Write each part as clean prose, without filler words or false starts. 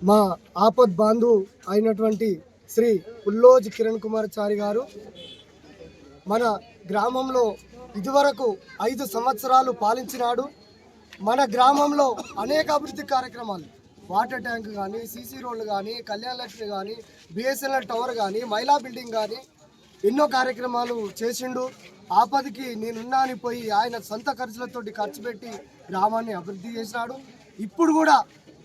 మా ఆపద్ బాంధు అయినటువంటి శ్రీ పుల్లోజి కిరణ్ కుమార్ చారి గారు మన గ్రామంలో ఇదివరకు 5 సంవత్సరాలు పాలించినాడు. మన గ్రామంలో అనేక అభివృద్ధి కార్యక్రమాలు, వాటర్ ట్యాంక్ కానీ, సీసీ రోడ్లు కానీ, కళ్యాణ లక్ష్మి కానీ, బిఎస్ఎన్ఎల్ టవర్ కానీ, మహిళా బిల్డింగ్ కానీ ఎన్నో కార్యక్రమాలు చేసిండు. ఆపదికి నేనున్నా అని పోయి ఆయన సొంత ఖర్చులతోటి ఖర్చు పెట్టి గ్రామాన్ని అభివృద్ధి చేసినాడు. ఇప్పుడు కూడా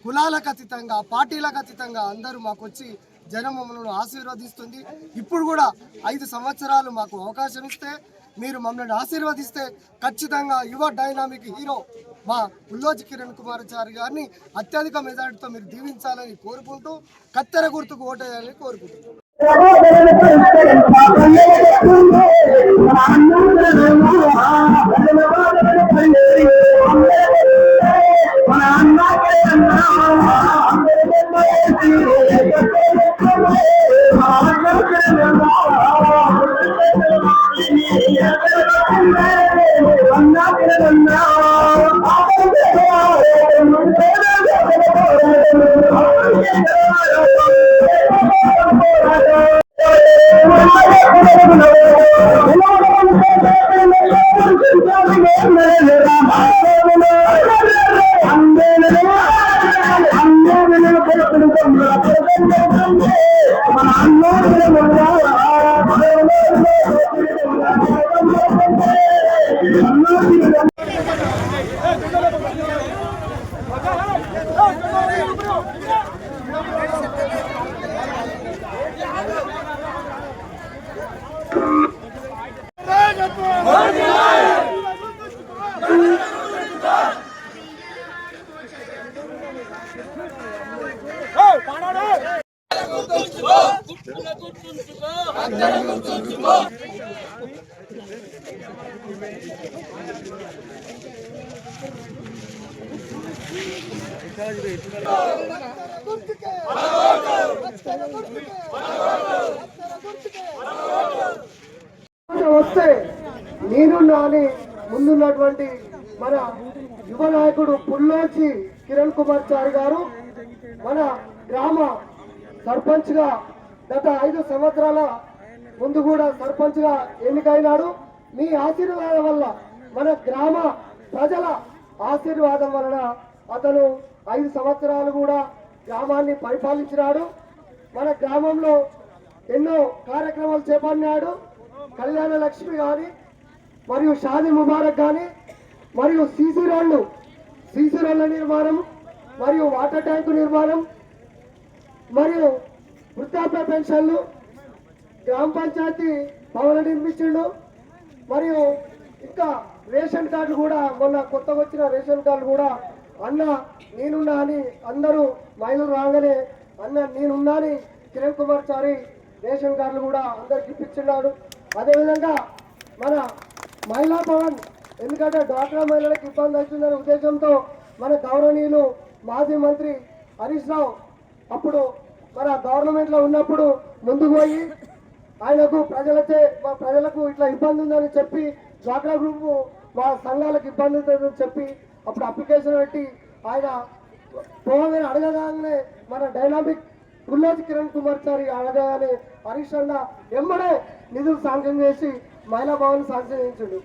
కులాలకు అతీతంగా, పార్టీలకు అతీతంగా అందరూ మాకు వచ్చి జనం మమ్మల్ని ఆశీర్వదిస్తుంది. ఇప్పుడు కూడా 5 సంవత్సరాలు మాకు అవకాశం ఇస్తే, మీరు మమ్మల్ని ఆశీర్వదిస్తే ఖచ్చితంగా యువ డైనామిక్ హీరో మా పుల్లోజి కిరణ్ కుమార్ చారి గారిని అత్యధిక మెజార్టీతో మీరు దీవించాలని కోరుకుంటూ, కత్తెర గుర్తుకు ఓటేయాలని కోరుకుంటున్నాను. వస్తే నేనున్నా అని ముందున్నటువంటి మన యువ నాయకుడు పుల్లోజి కిరణ్ కుమార్ చారి గారు మన గ్రామ సర్పంచ్ గా గత 5 సంవత్సరాల ముందు కూడా సర్పంచ్ గా ఎన్నికైనాడు. మీ ఆశీర్వాదం వల్ల, మన గ్రామ ప్రజల ఆశీర్వాదం వలన అతను 5 సంవత్సరాలు కూడా గ్రామాన్ని పరిపాలించినాడు. మన గ్రామంలో ఎన్నో కార్యక్రమాలు చేపట్టినాడు. కళ్యాణ లక్ష్మి కానీ, మరియు షాదీ ముబారక్ కానీ, మరియు సీసీ రోడ్ల నిర్మాణం, మరియు వాటర్ ట్యాంకు నిర్మాణం, మరియు వృద్ధాప్య పెన్షన్లు, గ్రామ పంచాయతీ భవనం నిర్మించిండు. మరియు ఇంకా రేషన్ కార్డు కూడా, మొన్న కొత్తగా వచ్చిన రేషన్ కార్డు కూడా అన్న నేనున్నా అని అందరూ మహిళలు రాగానే అన్న నేనున్నా అని కిరణ్ కుమార్ చారి రేషన్ కార్డులు కూడా అందరికి ఇప్పించున్నాడు. అదేవిధంగా మన మహిళా భవన్, ఎందుకంటే డ్వాక్రా మహిళలకు ఇబ్బంది అవుతుందనే ఉద్దేశంతో మన గౌరవనీయులు మాజీ మంత్రి హరీష్ రావు అప్పుడు మన గవర్నమెంట్లో ఉన్నప్పుడు ముందుకు పోయి ఆయనకు ప్రజలకు ఇట్లా ఇబ్బంది ఉందని చెప్పి, డ్వాక్రా గ్రూప్ మా సంఘాలకు ఇబ్బంది ఉందని చెప్పి అప్పుడు అప్లికేషన్ పెట్టి ఆయన పోగానే అడగగానే మన డైనామిక్ పుల్లోజి కిరణ్ కుమార్ చారి అడగగానే హరీష్ అన్న ఎమ్మడే నిధులు శాంక్షన్ చేసి మహిళా భవన్ శాంక్షన్ చేయించాడు.